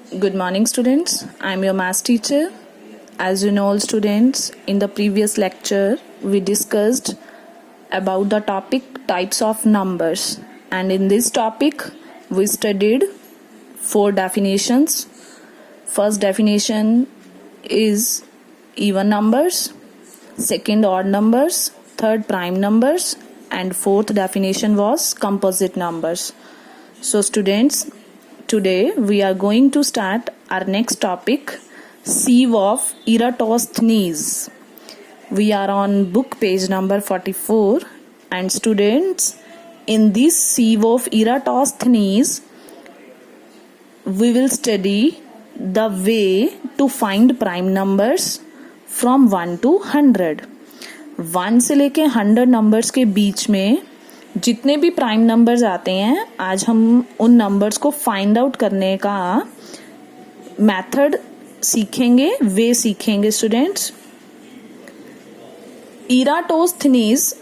Good morning, students. I'm your maths teacher. As you know, all students, in the previous lecture, we discussed about the topic types of numbers. And in this topic, we studied 4 definitions. First definition is even numbers, second odd numbers, third prime numbers, and fourth definition was composite numbers. So students, today we are going to start our next topic, sieve of Eratosthenes. We are on book page number 44, and students, in this sieve of Eratosthenes, we will study the way to find prime numbers from 1 to 100. 1 से लेके 100 numbers के बीच में जितने भी prime numbers आते हैं, आज हम उन नंबर्स को फाइंड आउट करने का मेथड सीखेंगे, वे सीखेंगे स्टूडेंट्स। इराटोस्थनीज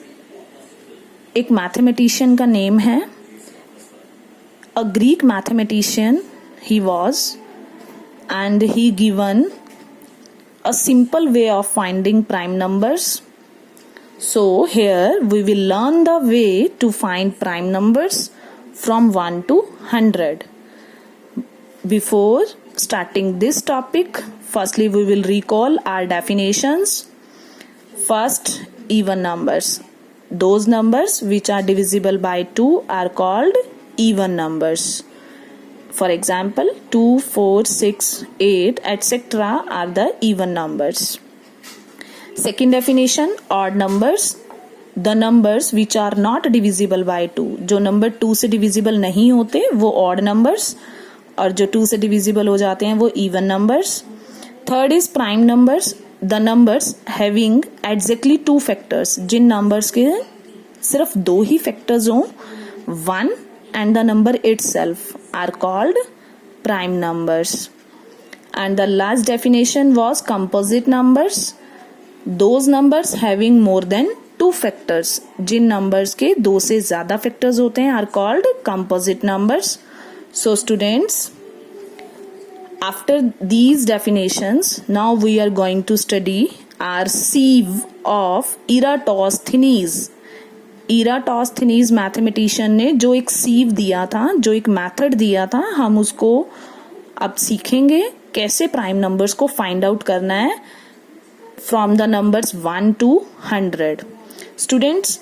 एक मैथमेटिशियन का नेम है, a Greek mathematician he was, and he given a simple way of finding prime numbers. So here we will learn the way to find prime numbers from 1 to 100. Before starting this topic, firstly we will recall our definitions. First, even numbers. Those numbers which are divisible by 2 are called even numbers. For example, 2, 4, 6, 8, etc. are the even numbers. Second definition, odd numbers. The numbers which are not divisible by 2. जो number 2 से divisible नहीं होते वो odd numbers, और जो 2 से divisible हो जाते हैं वो even numbers. Third is prime numbers. The numbers having exactly 2 factors. Jin numbers के सिर्फ 2 ही factors हों, 1 and the number itself are called prime numbers. And the last definition was composite numbers. Those numbers having more than 2 factors. Jin numbers के 2 से ज़्यादा factors होते हैं are called composite numbers. So students, after these definitions, now we are going to study our sieve of Eratosthenes. Eratosthenes mathematician ने जो एक सीव दिया था, जो एक मेथड दिया था, हम उसको अब सीखेंगे कैसे प्राइम नंबर्स को फाइंड आउट करना है from the numbers 1 to 100. Students,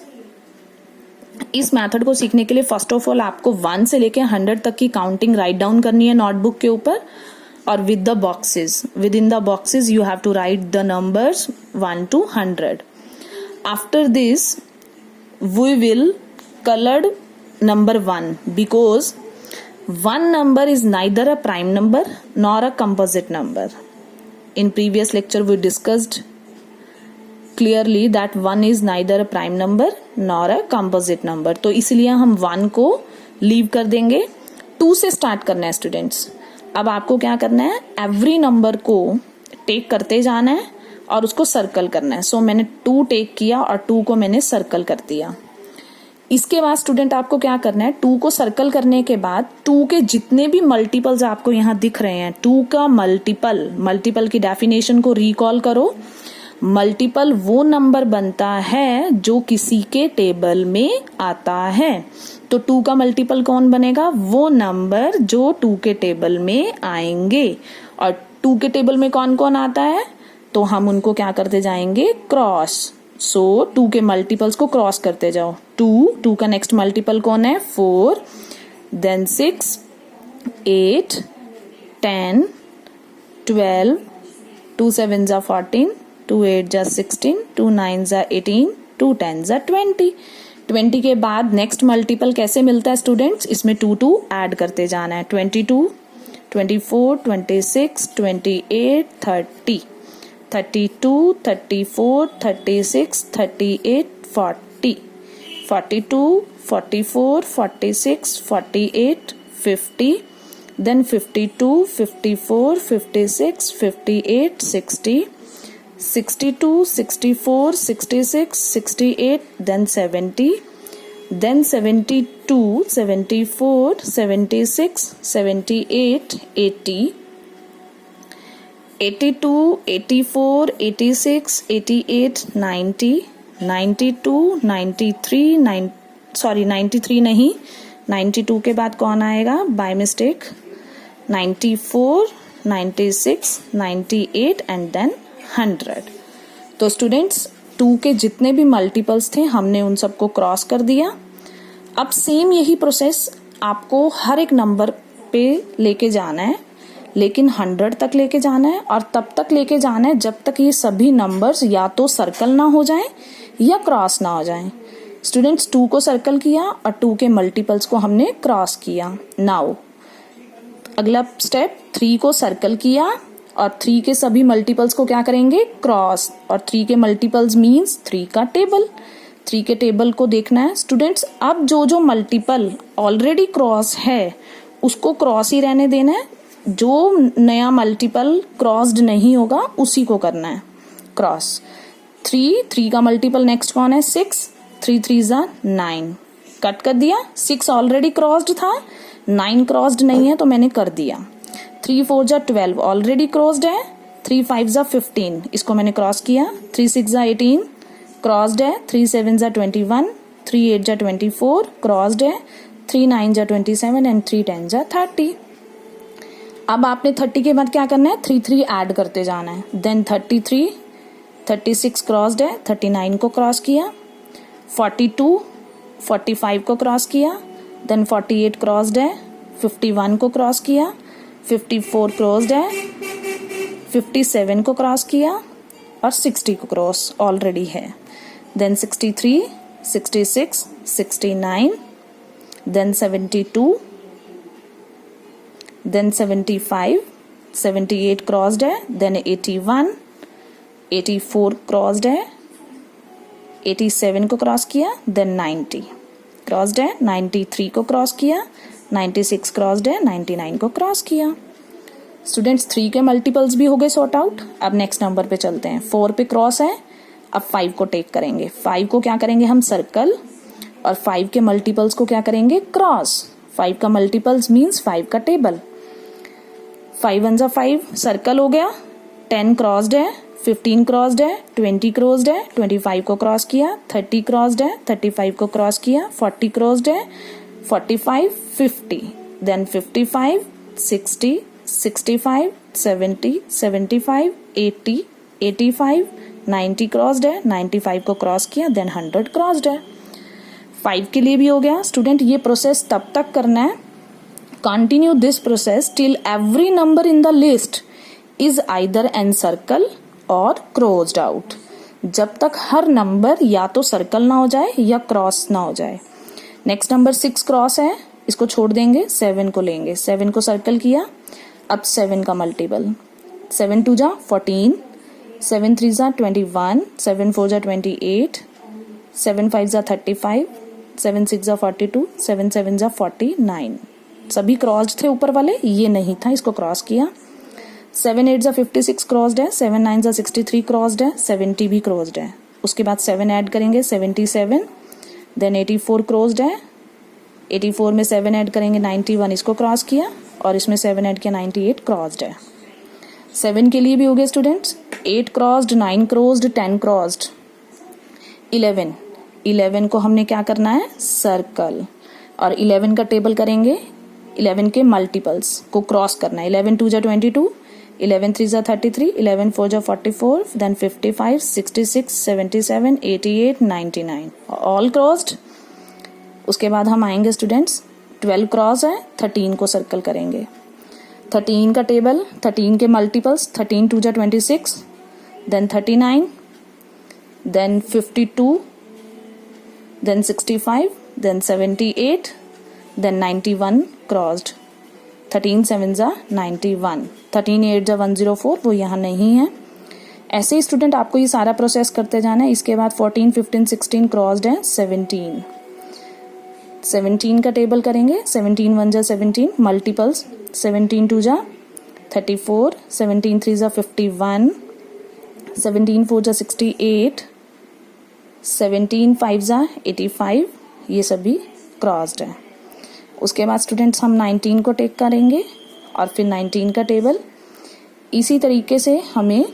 इस मेथड को सीखने के लिए फर्स्ट ऑफ ऑल आपको 1 से लेके 100 तक की काउंटिंग राइट डाउन करनी है नोटबुक के ऊपर, और with the boxes, within the boxes you have to write the numbers 1 to 100. After this we will colored number 1 because 1 number is neither a prime number nor a composite number. In previous lecture we discussed clearly that 1 is neither a prime number nor a composite number. तो इसलिए हम 1 को leave कर देंगे. 2 से start करना है students. अब आपको क्या करना है, एवरी नंबर को टेक करते जाना है और उसको सर्कल करना है. सो मैंने 2 टेक किया और 2 को मैंने सर्कल कर दिया. इसके बाद स्टूडेंट आपको क्या करना है, 2 को सर्कल करने के बाद 2 के जितने भी मल्टीपल्स आपको यहाँ दिख रहे हैं, 2 का मल्टीपल की डेफिनेशन को रिकॉल करो. मल्टीपल वो नंबर बनता है जो किसी के टेबल में आता है. तो 2 का मल्टीपल कौन बनेगा, वो नंबर जो 2 के टेबल में आएंगे. और 2 के टेबल में कौन कौन आता है, तो हम उनको क्या करते जाएंगे, क्रॉस. सो 2 के मल्टीपल्स को क्रॉस करते जाओ. 2 का नेक्स्ट मल्टीपल कौन है, 4, देन 6, 8, 10, 12, 2 7 जा 14, 2 8 जा 16, 2 9 जा 18, 2 10 जा 20. 20 के बाद नेक्स्ट मल्टीपल कैसे मिलता है स्टूडेंट्स, इसमें 2 ऐड करते जाना है. 22, 24, 26, 28, 30, 32, 34, 36, 38, 40, 42, 44, 46, 48, 50, then 52, 54, 56, 58, 60, 62, 64, 66, 68, then 70, then 72, 74, 76, 78, 80, 82, 84, 86, 88, 90, 92, 93, 93 नहीं, 92 के बाद कौन आएगा बाय मिस्टेक, 94, 96, 98 एंड देन 100। तो स्टूडेंट्स 2 के जितने भी मल्टीपल्स थे हमने उन सबको क्रॉस कर दिया। अब सेम यही प्रोसेस आपको हर एक नंबर पे लेके जाना है, लेकिन 100 तक लेके जाना है और तब तक लेके जाना है जब तक ये सभी नंबर्स या तो सर्कल ना हो जाएं या क्रॉस ना हो जाएं। स्टूडेंट्स 2 को सर्कल किया और 2 के मल्टीपल्स को हमने क्रॉस किया। नाउ अगला स्टेप 3 को सर्कल किया और 3 के सभी मल्टीपल्स को क्या करेंगे क्रॉस, और 3 के मल्टीपल्स मीन्स 3 का टेबल। 3 के टेबल को देखना है स्टूडेंट्स। अब जो मल्टीपल ऑलरेडी क्रॉस है उसको क्रॉस ही रहने देना है, जो नया मल्टीपल क्रॉस्ड नहीं होगा उसी को करना है क्रॉस। 3 का मल्टीपल नेक्स्ट कौन है 6, 3 3 9, कट कर दिया। 6 ऑलरेडी क्रॉस्ड था, 9 क्रॉस्ड नहीं है तो मैंने कर दिया। 3 4 12 ऑलरेडी क्रॉस्ड है, 3 5 15 इसको मैंने क्रॉस किया। 3 6 18 क्रॉस्ड है, 3 7 21, 3 8 24 क्रॉस्ड है, 3 9 27 एंड 3 10 30। अब आपने 30 के बाद क्या करना है 3 3 ऐड करते जाना है। देन 33, 36 क्रॉस्ड है, 39 को क्रॉस किया, 42, 45 को क्रॉस किया, देन 48 क्रॉस्ड है, 51 को क्रॉस किया, 54 क्रॉस्ड है, 57 को क्रॉस किया और 60 को क्रॉस ऑलरेडी है। देन 63, 66, 69, देन 72, देन 75, 78 क्रॉस्ड है, देन 81, 84 क्रॉस्ड है, 87 को क्रॉस किया, देन 90 क्रॉस्ड है, 93 को क्रॉस किया, 96 क्रॉस्ड है, 99 को क्रॉस किया। स्टूडेंट्स 3 के मल्टीपल्स भी हो गए सॉर्ट आउट। अब नेक्स्ट नंबर पे चलते हैं। 4 पे क्रॉस है, अब 5 को टेक करेंगे। 5 को क्या करेंगे हम सर्कल, और 5 के मल्टीपल्स को क्या करेंगे क्रॉस। 5 का मल्टीपल्स मीन्स 5 का टेबल। 5 1 5 सर्कल हो गया, 10 क्रॉस्ड है, 15 क्रॉस्ड है, 20 क्रॉस्ड है, 25 को क्रॉस किया, 30 क्रॉस्ड है, 35 को क्रॉस किया, 40 क्रॉस्ड है, 45 50, देन 55 60 65 70 75 80 85 90 क्रॉस्ड है, 95 को क्रॉस किया, देन 100 क्रॉस्ड है। 5 के लिए भी हो गया। स्टूडेंट ये प्रोसेस तब तक करना है, continue this process till every number in the list is either an circle और क्रॉस्ड आउट, जब तक हर नंबर या तो सर्कल ना हो जाए या क्रॉस ना हो जाए। नेक्स्ट नंबर 6 क्रॉस है, इसको छोड़ देंगे, 7 को लेंगे। 7 को सर्कल किया, अब 7 का मल्टीपल 7 2 14, 7 3 21, 7 4 28, 7 5 35, 7 6 42, 7 7 49। सभी क्रॉस्ड थे ऊपर वाले, ये नहीं था, इसको क्रॉस किया। 7 8 56 क्रॉस्ड है, 7 9 63 क्रॉस्ड है, 70 भी क्रॉस्ड है। उसके बाद 7 ऐड करेंगे 77, देन 84 क्रॉस्ड है, 84 में 7 ऐड करेंगे 91, इसको क्रॉस किया, और इसमें 7 ऐड किया 98 क्रॉस्ड है। 7 के लिए भी हो गए स्टूडेंट्स, 8 क्रॉस्ड, 9 क्रॉस्ड, 10 क्रॉस्ड, 11 को हमने क्या करना है सर्कल, और 11 का टेबल करेंगे, 11 के मल्टीपल्स को क्रॉस करना है। 11 2 22, 11 3 33, 11 4 44, देन 55 66 77 88 99 ऑल क्रॉस्ड। उसके बाद हम आएंगे स्टूडेंट्स 12 क्रॉस है, 13 को सर्कल करेंगे। 13 का टेबल, 13 के multiples, 13 2 26, then 39, then 52, then 65, then 78, then 91 crossed. 13 7 91, 13 8 104, वो यहाँ नहीं है। ऐसे ही स्टूडेंट आपको ये सारा प्रोसेस करते जाना है। इसके बाद 14 15 16 क्रॉस्ड है, 17 का टेबल करेंगे। 17 1 17 मल्टीपल्स, 17 2 34, 17 3 51, 17 4 68, 17 5 85, ये सभी क्रॉस्ड है। उसके बाद स्टूडेंट्स हम 19 को टेक करेंगे और फिर 19 का टेबल, इसी तरीके से हमें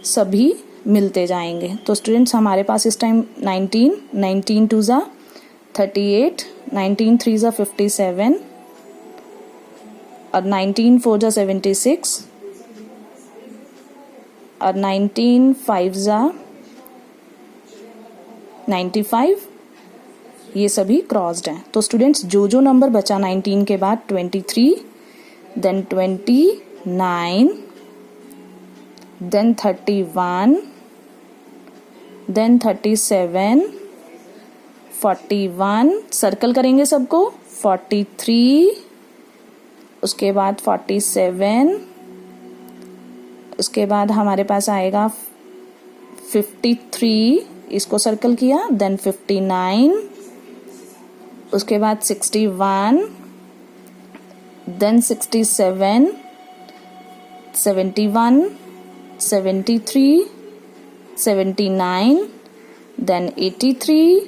सभी मिलते जाएंगे। तो स्टूडेंट्स हमारे पास इस टाइम 19 2 ज़ा 38, 19 3 ज़ा 57 और 19 4 ज़ा 76 और 19 5 ज़ा 95, ये सभी क्रॉस्ड हैं। तो स्टूडेंट्स जो जो नंबर बचा 19 के बाद 23, देन 29, देन 31, देन 37, 41, सर्कल करेंगे सबको, 43, उसके बाद 47, उसके बाद हमारे पास आएगा 53, इसको सर्कल किया, देन 59, उसके बाद 61, देन 67, 71, 73, 79, देन 83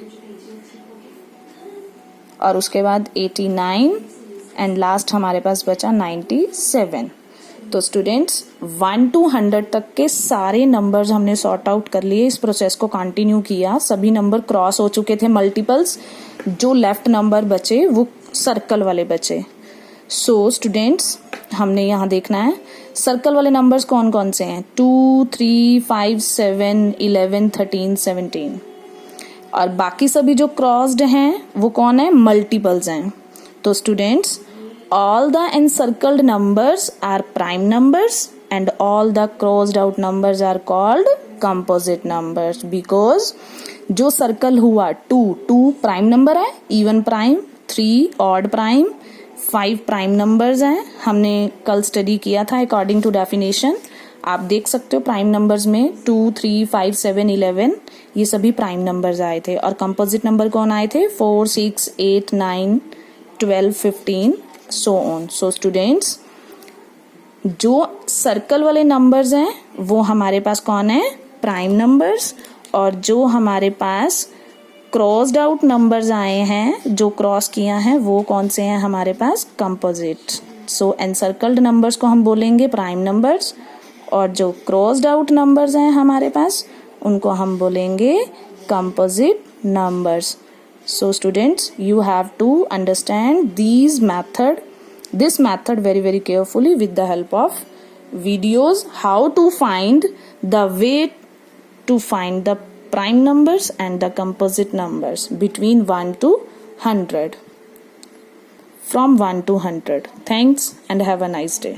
और उसके बाद 89 एंड लास्ट हमारे पास बचा 97। तो स्टूडेंट्स 1 to 100 तक के सारे नंबर्स हमने सॉर्ट आउट कर लिए। इस प्रोसेस को कंटिन्यू किया, सभी नंबर क्रॉस हो चुके थे मल्टीपल्स, जो लेफ्ट नंबर बचे वो सर्कल वाले बचे। सो स्टूडेंट्स हमने यहाँ देखना है सर्कल वाले नंबर्स कौन कौन से हैं, 2 3 5 7 11 13 17 और बाकी सभी जो क्रॉस्ड हैं वो कौन है, मल्टीपल्स हैं। तो students all the encircled numbers are prime numbers and all the crossed out numbers are called composite numbers because जो सर्कल हुआ 2 प्राइम नंबर है, even prime, 3 odd prime, 5 prime numbers हैं। हमने कल स्टडी किया था अकॉर्डिंग टू डेफिनेशन, आप देख सकते हो प्राइम नंबर्स में 2 3 5 7 11 ये सभी प्राइम नंबर्स आए थे। और कंपोजिट नंबर कौन आए थे, 4 6 8 9 12 15 so on। so students जो सर्कल वाले नंबर्स हैं वो हमारे पास कौन है, प्राइम नंबर्स, और जो हमारे पास क्रॉस्ड आउट नंबर्स आए हैं, जो क्रॉस किया है, वो कौन से हैं हमारे पास, कंपोजिट। सो एनसर्कल्ड नंबर्स को हम बोलेंगे प्राइम नंबर्स और जो क्रॉस्ड आउट नंबर्स हैं हमारे पास उनको हम बोलेंगे composite numbers. So students, you have to understand this method very carefully with the help of videos, how to find the way to find the prime numbers and the composite numbers between 1 to 100, from 1 to 100. Thanks and have a nice day.